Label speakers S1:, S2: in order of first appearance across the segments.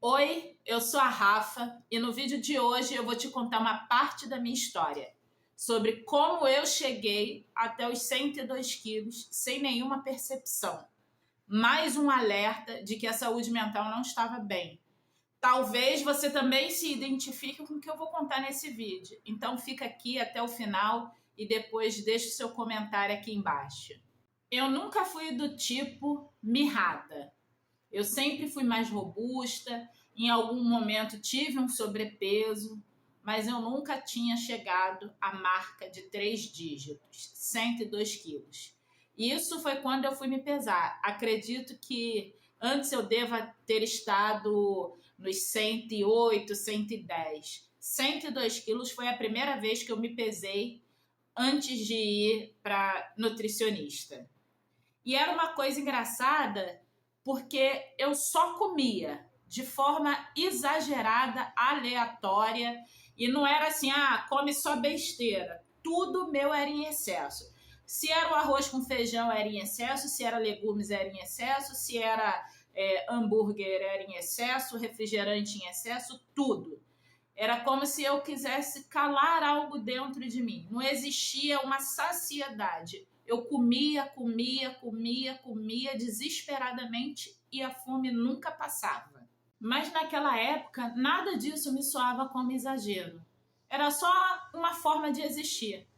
S1: Oi, eu sou a Rafa e no vídeo de hoje eu vou te contar uma parte da minha história sobre como eu cheguei até os 102 quilos sem nenhuma percepção. Mais um alerta de que a saúde mental não estava bem. Talvez você também se identifique com o que eu vou contar nesse vídeo. Então fica aqui até o final e depois deixe o seu comentário aqui embaixo. Eu nunca fui do tipo mirrada. Eu sempre fui mais robusta, em algum momento tive um sobrepeso, mas eu nunca tinha chegado à marca de 3 dígitos, 102 quilos. E isso foi quando eu fui me pesar. Acredito que antes eu deva ter estado nos 108, 110. 102 quilos foi a primeira vez que eu me pesei antes de ir para nutricionista. E era uma coisa engraçada, porque eu só comia de forma exagerada, aleatória, e não era assim, come só besteira. Tudo meu era em excesso. Se era o arroz com feijão, era em excesso, se era legumes, era em excesso, se era hambúrguer, era em excesso, refrigerante em excesso, tudo. Era como se eu quisesse calar algo dentro de mim. Não existia uma saciedade. Eu comia desesperadamente e a fome nunca passava. Mas naquela época, nada disso me soava como exagero. Era só uma forma de existir.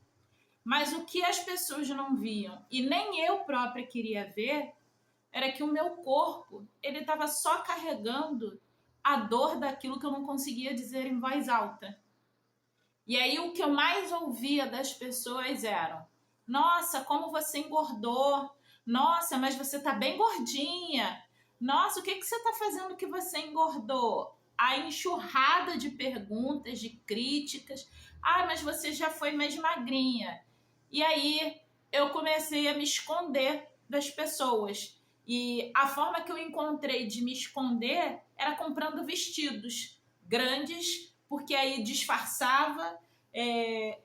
S1: Mas o que as pessoas não viam, e nem eu própria queria ver, era que o meu corpo ele estava só carregando a dor daquilo que eu não conseguia dizer em voz alta. E aí o que eu mais ouvia das pessoas era: nossa, como você engordou. Nossa, mas você tá bem gordinha. Nossa, o que você tá fazendo que você engordou? A enxurrada de perguntas, de críticas. Mas você já foi mais magrinha. E aí eu comecei a me esconder das pessoas. E a forma que eu encontrei de me esconder era comprando vestidos grandes, porque aí disfarçava,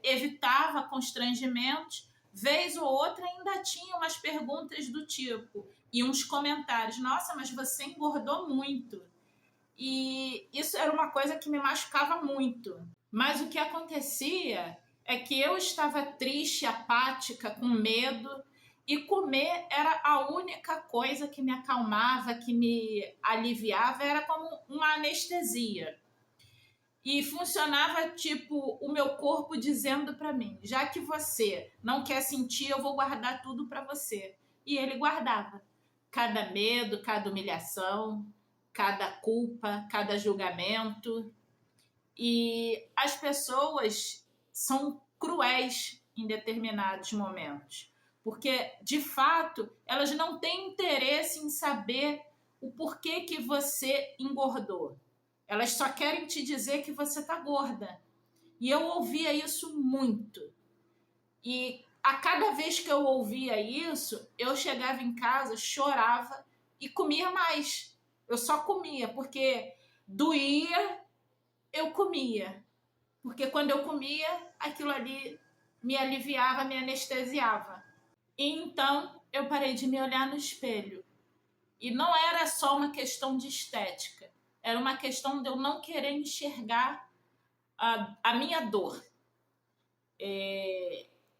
S1: evitava constrangimentos. Vez ou outra ainda tinha umas perguntas do tipo e uns comentários: nossa, mas você engordou muito. E isso era uma coisa que me machucava muito. Mas o que acontecia é que eu estava triste, apática, com medo, e comer era a única coisa que me acalmava, que me aliviava, era como uma anestesia. E funcionava tipo o meu corpo dizendo para mim: já que você não quer sentir, eu vou guardar tudo para você. E ele guardava cada medo, cada humilhação, cada culpa, cada julgamento. E as pessoas são cruéis em determinados momentos, porque de fato elas não têm interesse em saber o porquê que você engordou. Elas só querem te dizer que você está gorda. E eu ouvia isso muito. E a cada vez que eu ouvia isso, eu chegava em casa, chorava e comia mais. Eu só comia, porque doía, eu comia. Porque quando eu comia, aquilo ali me aliviava, me anestesiava. E então eu parei de me olhar no espelho. E não era só uma questão de estética. Era uma questão de eu não querer enxergar a minha dor.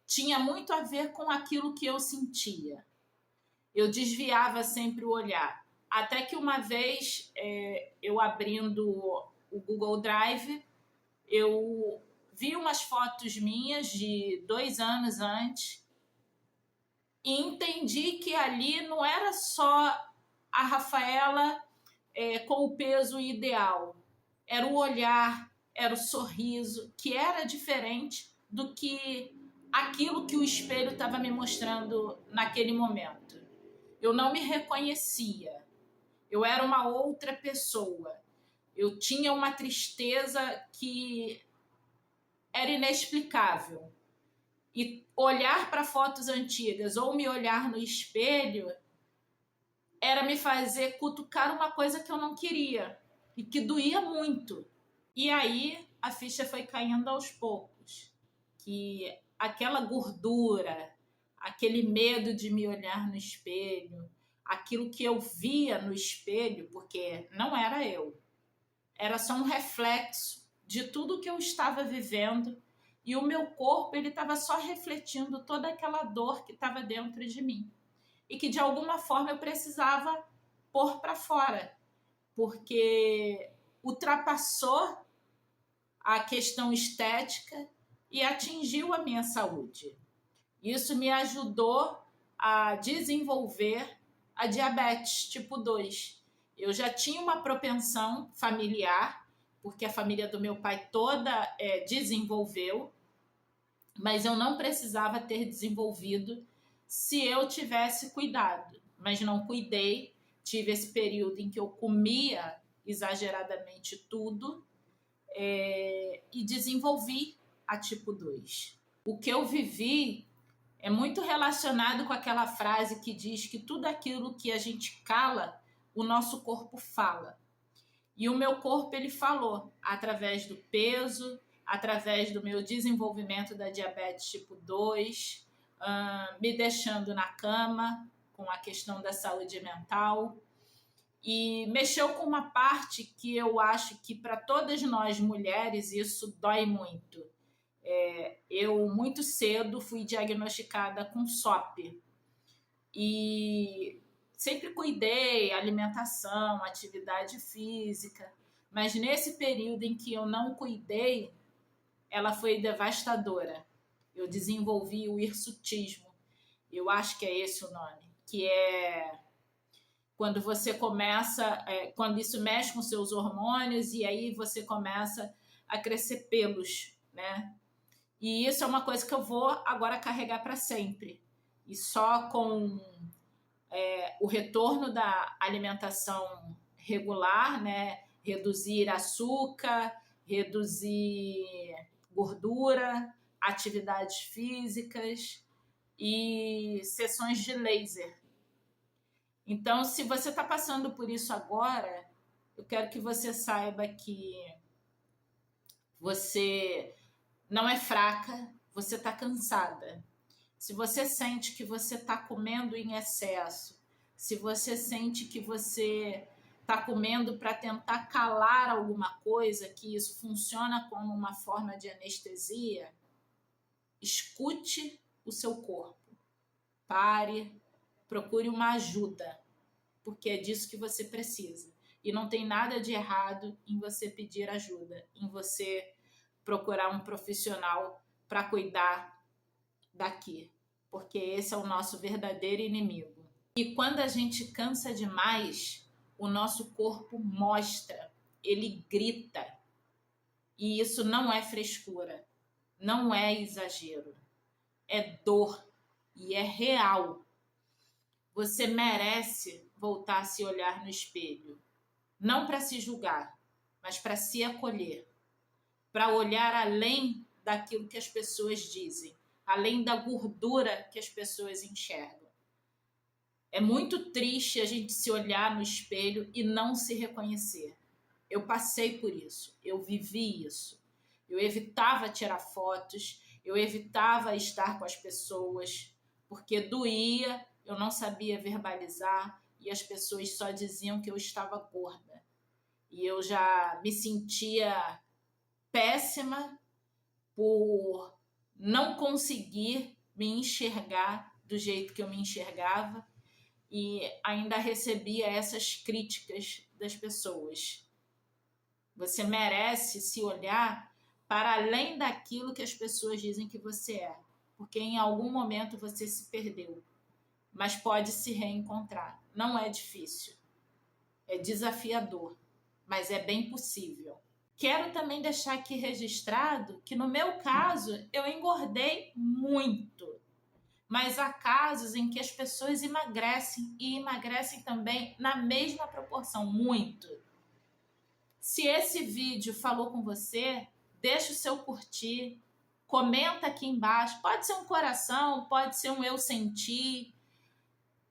S1: Tinha muito a ver com aquilo que eu sentia. Eu desviava sempre o olhar. Até que uma vez, eu abrindo o Google Drive, eu vi umas fotos minhas de 2 anos antes e entendi que ali não era só a Rafaela com o peso ideal. Era o olhar, era o sorriso, que era diferente do que aquilo que o espelho estava me mostrando naquele momento. Eu não me reconhecia. Eu era uma outra pessoa. Eu tinha uma tristeza que era inexplicável. E olhar para fotos antigas ou me olhar no espelho era me fazer cutucar uma coisa que eu não queria e que doía muito. E aí a ficha foi caindo aos poucos, que aquela gordura, aquele medo de me olhar no espelho, aquilo que eu via no espelho, porque não era eu. era só um reflexo de tudo que eu estava vivendo, e o meu corpo ele estava só refletindo toda aquela dor que estava dentro de mim e que de alguma forma eu precisava pôr para fora, porque ultrapassou a questão estética e atingiu a minha saúde. Isso me ajudou a desenvolver a diabetes tipo 2. Eu já tinha uma propensão familiar, porque a família do meu pai toda desenvolveu, mas eu não precisava ter desenvolvido se eu tivesse cuidado. Mas não cuidei, tive esse período em que eu comia exageradamente tudo, e desenvolvi a tipo 2. O que eu vivi é muito relacionado com aquela frase que diz que tudo aquilo que a gente cala, o nosso corpo fala. E o meu corpo ele falou através do peso, através do meu desenvolvimento da diabetes tipo 2, me deixando na cama com a questão da saúde mental. E mexeu com uma parte que eu acho que para todas nós mulheres isso dói muito. Eu muito cedo fui diagnosticada com SOP e sempre cuidei, alimentação, atividade física, mas nesse período em que eu não cuidei, ela foi devastadora. Eu desenvolvi o hirsutismo, eu acho que é esse o nome, que é quando você começa, quando isso mexe com seus hormônios e aí você começa a crescer pelos, né? E isso é uma coisa que eu vou agora carregar para sempre. E só com o retorno da alimentação regular, né? Reduzir açúcar, reduzir gordura, atividades físicas e sessões de laser. Então, se você está passando por isso agora, eu quero que você saiba que você não é fraca, você está cansada. Se você sente que você está comendo em excesso, se você sente que você está comendo para tentar calar alguma coisa, que isso funciona como uma forma de anestesia, escute o seu corpo. Pare, procure uma ajuda, porque é disso que você precisa. E não tem nada de errado em você pedir ajuda, em você procurar um profissional para cuidar daqui, porque esse é o nosso verdadeiro inimigo. E quando a gente cansa demais, o nosso corpo mostra, ele grita. E isso não é frescura, não é exagero, é dor e é real. Você merece voltar a se olhar no espelho, não para se julgar, mas para se acolher, para olhar além daquilo que as pessoas dizem, além da gordura que as pessoas enxergam. É muito triste a gente se olhar no espelho e não se reconhecer. Eu passei por isso, eu vivi isso. Eu evitava tirar fotos, eu evitava estar com as pessoas, porque doía, eu não sabia verbalizar e as pessoas só diziam que eu estava gorda. E eu já me sentia péssima por não conseguir me enxergar do jeito que eu me enxergava e ainda recebia essas críticas das pessoas. Você merece se olhar para além daquilo que as pessoas dizem que você é, porque em algum momento você se perdeu, mas pode se reencontrar. Não é difícil, é desafiador, mas é bem possível. Quero também deixar aqui registrado que no meu caso eu engordei muito, mas há casos em que as pessoas emagrecem e emagrecem também na mesma proporção, muito. Se esse vídeo falou com você, deixa o seu curtir, comenta aqui embaixo, pode ser um coração, pode ser um eu senti,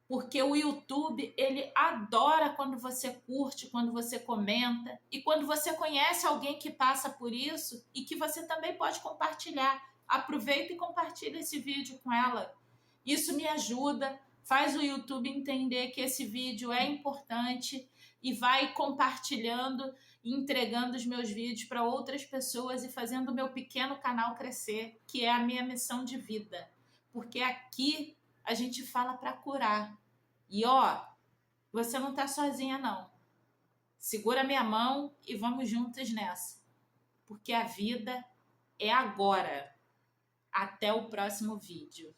S1: porque o YouTube, ele adora quando você curte, quando você comenta e quando você conhece alguém que passa por isso e que você também pode compartilhar. Aproveita e compartilha esse vídeo com ela. Isso me ajuda, faz o YouTube entender que esse vídeo é importante, e vai compartilhando e entregando os meus vídeos para outras pessoas e fazendo o meu pequeno canal crescer, que é a minha missão de vida. Porque aqui a gente fala para curar. E ó, você não tá sozinha não. Segura minha mão e vamos juntas nessa. Porque a vida é agora. Até o próximo vídeo.